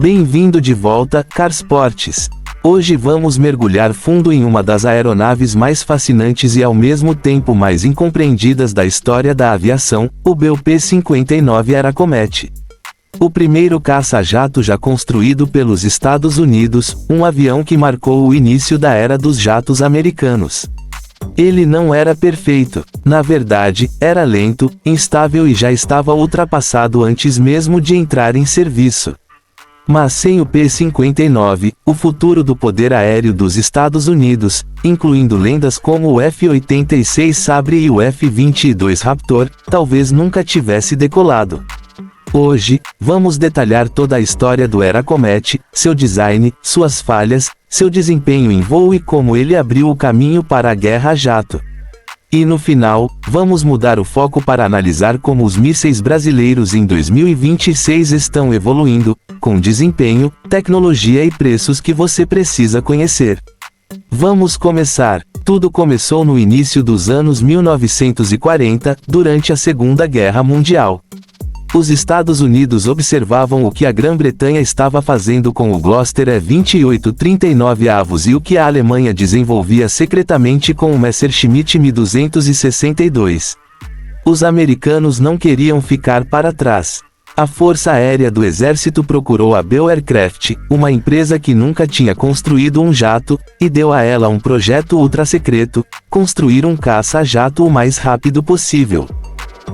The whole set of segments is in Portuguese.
Bem-vindo de volta, Carsportes. Hoje vamos mergulhar fundo em uma das aeronaves mais fascinantes e ao mesmo tempo mais incompreendidas da história da aviação, o Bell P-59 Aerocomet. O primeiro caça-jato já construído pelos Estados Unidos, um avião que marcou o início da era dos jatos americanos. Ele não era perfeito, na verdade, era lento, instável e já estava ultrapassado antes mesmo de entrar em serviço. Mas sem o P-59, o futuro do poder aéreo dos Estados Unidos, incluindo lendas como o F-86 Sabre e o F-22 Raptor, talvez nunca tivesse decolado. Hoje, vamos detalhar toda a história do Aerocomet, seu design, suas falhas, seu desempenho em voo e como ele abriu o caminho para a guerra a jato. E no final, vamos mudar o foco para analisar como os mísseis brasileiros em 2026 estão evoluindo, com desempenho, tecnologia e preços que você precisa conhecer. Vamos começar. Tudo começou no início dos anos 1940, durante a Segunda Guerra Mundial. Os Estados Unidos observavam o que a Grã-Bretanha estava fazendo com o Gloster E-28-39 Avos e o que a Alemanha desenvolvia secretamente com o Messerschmitt Me-262. Os americanos não queriam ficar para trás. A Força Aérea do Exército procurou a Bell Aircraft, uma empresa que nunca tinha construído um jato, e deu a ela um projeto ultra-secreto: construir um caça-jato o mais rápido possível.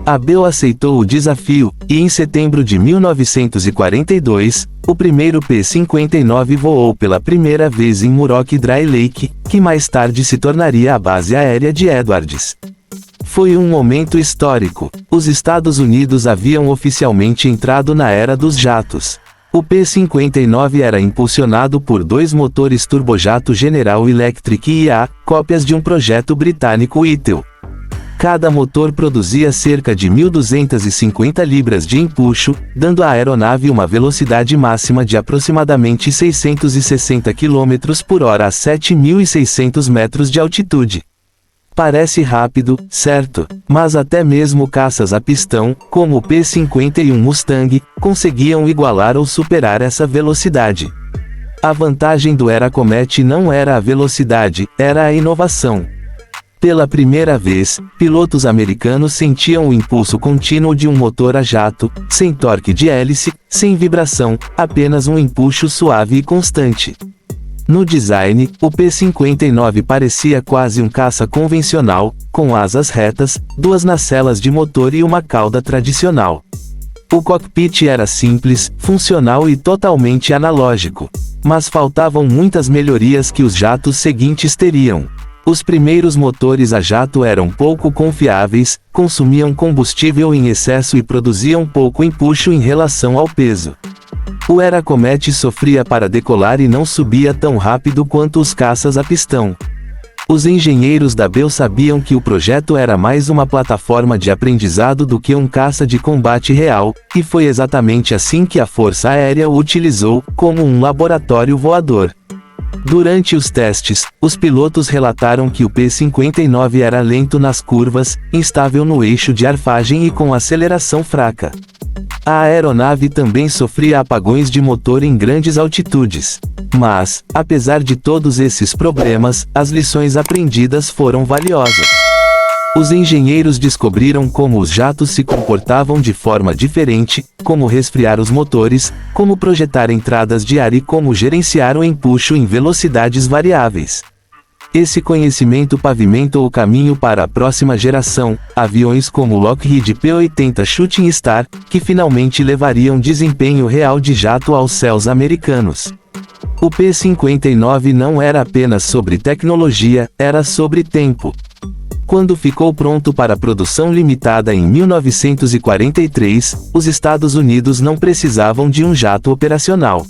A Bell aceitou o desafio, e em setembro de 1942, o primeiro P-59 voou pela primeira vez em Muroc Dry Lake, que mais tarde se tornaria a base aérea de Edwards. Foi um momento histórico. Os Estados Unidos haviam oficialmente entrado na era dos jatos. O P-59 era impulsionado por dois motores turbojato General Electric IA, cópias de um projeto britânico Whittle. Cada motor produzia cerca de 1.250 libras de empuxo, dando à aeronave uma velocidade máxima de aproximadamente 660 km por hora a 7.600 metros de altitude. Parece rápido, certo? Mas até mesmo caças a pistão, como o P-51 Mustang, conseguiam igualar ou superar essa velocidade. A vantagem do Aerocomet não era a velocidade, era a inovação. Pela primeira vez, pilotos americanos sentiam o impulso contínuo de um motor a jato, sem torque de hélice, sem vibração, apenas um empuxo suave e constante. No design, o P-59 parecia quase um caça convencional, com asas retas, duas nacelles de motor e uma cauda tradicional. O cockpit era simples, funcional e totalmente analógico. Mas faltavam muitas melhorias que os jatos seguintes teriam. Os primeiros motores a jato eram pouco confiáveis, consumiam combustível em excesso e produziam pouco empuxo em relação ao peso. O Aerocomet sofria para decolar e não subia tão rápido quanto os caças a pistão. Os engenheiros da Bell sabiam que o projeto era mais uma plataforma de aprendizado do que um caça de combate real, e foi exatamente assim que a Força Aérea o utilizou, como um laboratório voador. Durante os testes, os pilotos relataram que o P-59 era lento nas curvas, instável no eixo de arfagem e com aceleração fraca. A aeronave também sofria apagões de motor em grandes altitudes. Mas, apesar de todos esses problemas, as lições aprendidas foram valiosas. Os engenheiros descobriram como os jatos se comportavam de forma diferente, como resfriar os motores, como projetar entradas de ar e como gerenciar o empuxo em velocidades variáveis. Esse conhecimento pavimentou o caminho para a próxima geração, aviões como o Lockheed P-80 Shooting Star, que finalmente levariam desempenho real de jato aos céus americanos. O P-59 não era apenas sobre tecnologia, era sobre tempo. Quando ficou pronto para produção limitada em 1943, os Estados Unidos não precisavam de um jato operacional.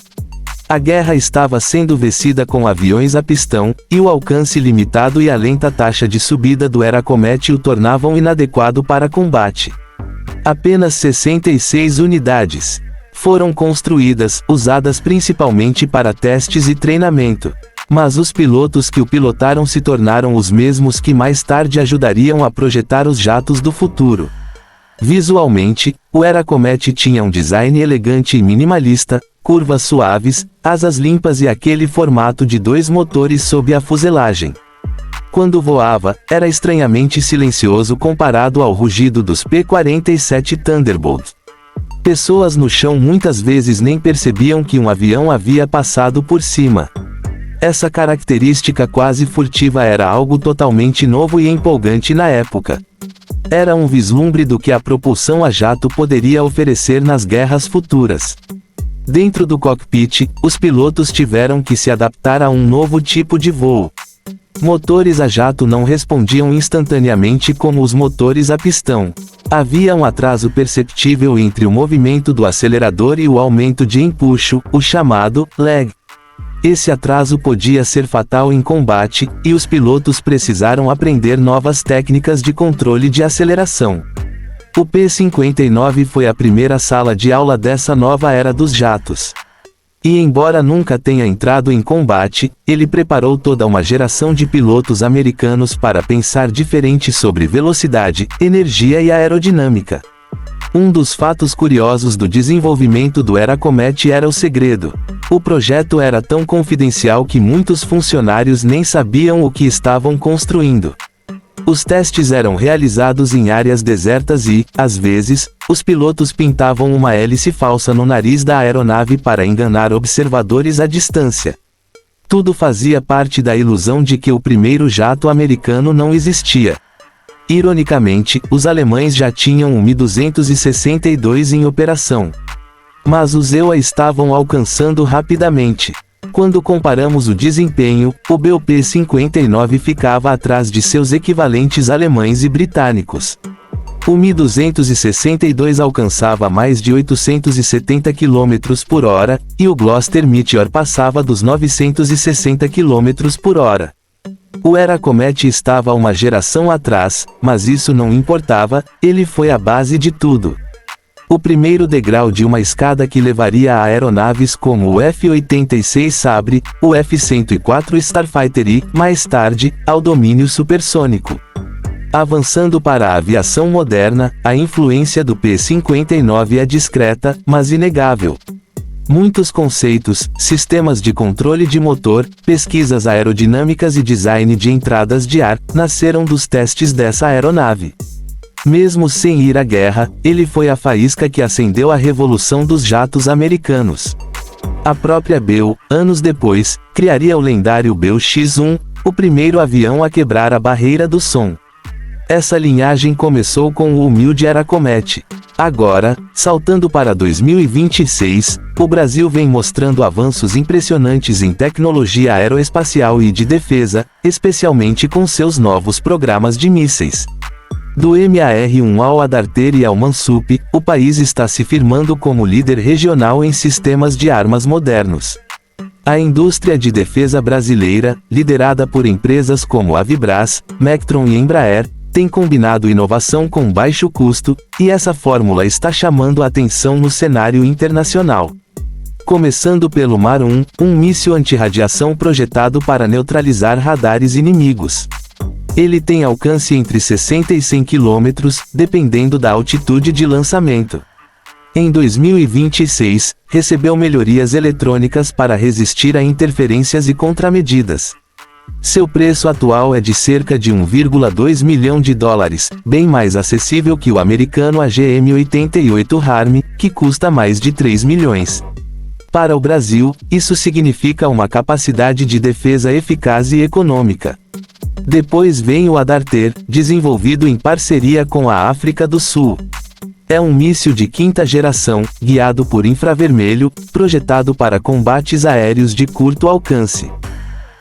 A guerra estava sendo vencida com aviões a pistão, e o alcance limitado e a lenta taxa de subida do Aerocomet o tornavam inadequado para combate. Apenas 66 unidades foram construídas, usadas principalmente para testes e treinamento. Mas os pilotos que o pilotaram se tornaram os mesmos que mais tarde ajudariam a projetar os jatos do futuro. Visualmente, o Aerocomet tinha um design elegante e minimalista, curvas suaves, asas limpas e aquele formato de 2 motores sob a fuselagem. Quando voava, era estranhamente silencioso comparado ao rugido dos P-47 Thunderbolt. Pessoas no chão muitas vezes nem percebiam que um avião havia passado por cima. Essa característica quase furtiva era algo totalmente novo e empolgante na época. Era um vislumbre do que a propulsão a jato poderia oferecer nas guerras futuras. Dentro do cockpit, os pilotos tiveram que se adaptar a um novo tipo de voo. Motores a jato não respondiam instantaneamente como os motores a pistão. Havia um atraso perceptível entre o movimento do acelerador e o aumento de empuxo, o chamado lag. Esse atraso podia ser fatal em combate, e os pilotos precisaram aprender novas técnicas de controle de aceleração. O P-59 foi a primeira sala de aula dessa nova era dos jatos. E embora nunca tenha entrado em combate, ele preparou toda uma geração de pilotos americanos para pensar diferente sobre velocidade, energia e aerodinâmica. Um dos fatos curiosos do desenvolvimento do Aerocomet era o segredo. O projeto era tão confidencial que muitos funcionários nem sabiam o que estavam construindo. Os testes eram realizados em áreas desertas e, às vezes, os pilotos pintavam uma hélice falsa no nariz da aeronave para enganar observadores à distância. Tudo fazia parte da ilusão de que o primeiro jato americano não existia. Ironicamente, os alemães já tinham o Mi-262 em operação. Mas os EUA estavam alcançando rapidamente. Quando comparamos o desempenho, o Bell P-59 ficava atrás de seus equivalentes alemães e britânicos. O Mi-262 alcançava mais de 870 km por hora, e o Gloster Meteor passava dos 960 km por hora. O Aerocomet estava uma geração atrás, mas isso não importava, ele foi a base de tudo. O primeiro degrau de uma escada que levaria a aeronaves como o F-86 Sabre, o F-104 Starfighter e, mais tarde, ao domínio supersônico. Avançando para a aviação moderna, a influência do P-59 é discreta, mas inegável. Muitos conceitos, sistemas de controle de motor, pesquisas aerodinâmicas e design de entradas de ar, nasceram dos testes dessa aeronave. Mesmo sem ir à guerra, ele foi a faísca que acendeu a revolução dos jatos americanos. A própria Bell, anos depois, criaria o lendário Bell X-1, o primeiro avião a quebrar a barreira do som. Essa linhagem começou com o humilde Aerocomet. Agora, saltando para 2026, o Brasil vem mostrando avanços impressionantes em tecnologia aeroespacial e de defesa, especialmente com seus novos programas de mísseis. Do MAR-1 ao Adarter e ao Mansup, o país está se firmando como líder regional em sistemas de armas modernos. A indústria de defesa brasileira, liderada por empresas como Avibras, Mectron e Embraer, tem combinado inovação com baixo custo, e essa fórmula está chamando a atenção no cenário internacional. Começando pelo Mar-1, um míssil antirradiação projetado para neutralizar radares inimigos. Ele tem alcance entre 60 e 100 km, dependendo da altitude de lançamento. Em 2026, recebeu melhorias eletrônicas para resistir a interferências e contramedidas. Seu preço atual é de cerca de 1,2 milhão de dólares, bem mais acessível que o americano AGM-88 HARM, que custa mais de 3 milhões. Para o Brasil, isso significa uma capacidade de defesa eficaz e econômica. Depois vem o Adarter, desenvolvido em parceria com a África do Sul. É um míssil de quinta geração, guiado por infravermelho, projetado para combates aéreos de curto alcance.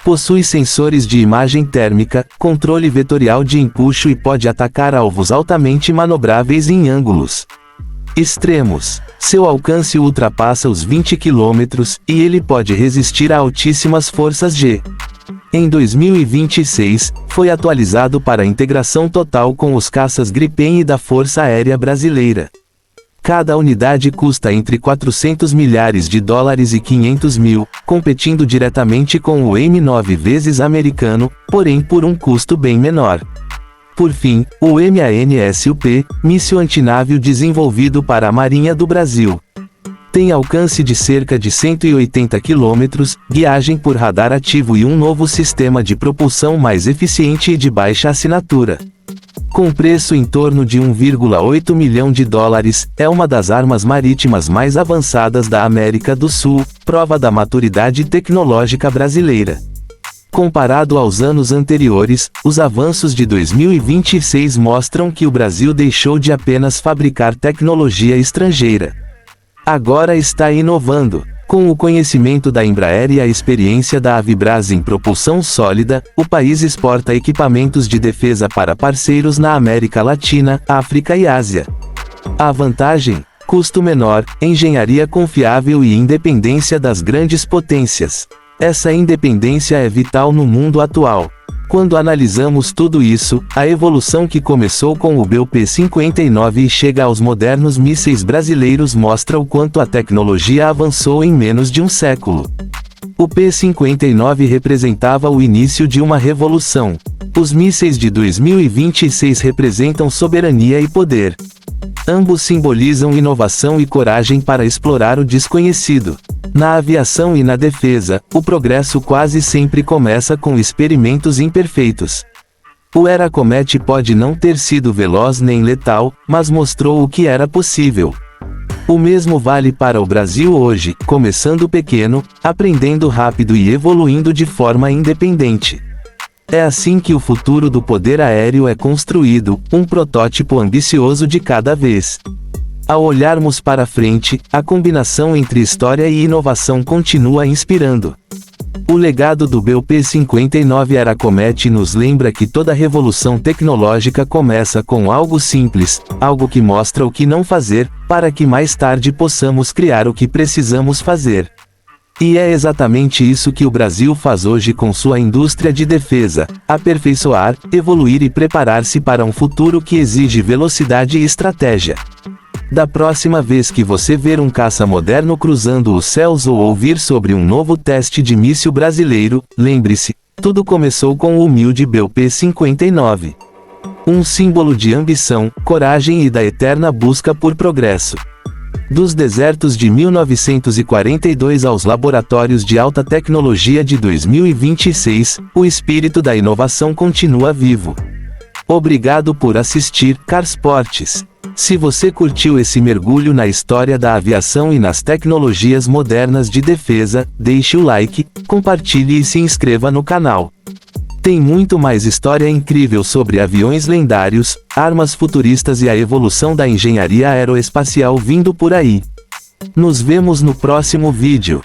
Possui sensores de imagem térmica, controle vetorial de empuxo e pode atacar alvos altamente manobráveis em ângulos extremos. Seu alcance ultrapassa os 20 km, e ele pode resistir a altíssimas forças G. Em 2026, foi atualizado para integração total com os caças Gripen e da Força Aérea Brasileira. Cada unidade custa entre 400 milhares de dólares e 500 mil, competindo diretamente com o M9 vezes americano, porém por um custo bem menor. Por fim, o MANSUP, míssil antinávio desenvolvido para a Marinha do Brasil. Tem alcance de cerca de 180 km, guiagem por radar ativo e um novo sistema de propulsão mais eficiente e de baixa assinatura. Com preço em torno de 1,8 milhão de dólares, é uma das armas marítimas mais avançadas da América do Sul, prova da maturidade tecnológica brasileira. Comparado aos anos anteriores, os avanços de 2026 mostram que o Brasil deixou de apenas fabricar tecnologia estrangeira. Agora está inovando. Com o conhecimento da Embraer e a experiência da Avibras em propulsão sólida, o país exporta equipamentos de defesa para parceiros na América Latina, África e Ásia. A vantagem? Custo menor, engenharia confiável e independência das grandes potências. Essa independência é vital no mundo atual. Quando analisamos tudo isso, a evolução que começou com o BUP-59 e chega aos modernos mísseis brasileiros mostra o quanto a tecnologia avançou em menos de um século. O P-59 representava o início de uma revolução. Os mísseis de 2026 representam soberania e poder. Ambos simbolizam inovação e coragem para explorar o desconhecido. Na aviação e na defesa, o progresso quase sempre começa com experimentos imperfeitos. O Aerocomet pode não ter sido veloz nem letal, mas mostrou o que era possível. O mesmo vale para o Brasil hoje, começando pequeno, aprendendo rápido e evoluindo de forma independente. É assim que o futuro do poder aéreo é construído, um protótipo ambicioso de cada vez. Ao olharmos para frente, a combinação entre história e inovação continua inspirando. O legado do BUP-59 Aerocomet nos lembra que toda revolução tecnológica começa com algo simples, algo que mostra o que não fazer, para que mais tarde possamos criar o que precisamos fazer. E é exatamente isso que o Brasil faz hoje com sua indústria de defesa: aperfeiçoar, evoluir e preparar-se para um futuro que exige velocidade e estratégia. Da próxima vez que você ver um caça moderno cruzando os céus ou ouvir sobre um novo teste de míssil brasileiro, lembre-se, tudo começou com o humilde BUP-59. Um símbolo de ambição, coragem e da eterna busca por progresso. Dos desertos de 1942 aos laboratórios de alta tecnologia de 2026, o espírito da inovação continua vivo. Obrigado por assistir, Carsportes. Se você curtiu esse mergulho na história da aviação e nas tecnologias modernas de defesa, deixe o like, compartilhe e se inscreva no canal. Tem muito mais história incrível sobre aviões lendários, armas futuristas e a evolução da engenharia aeroespacial vindo por aí. Nos vemos no próximo vídeo.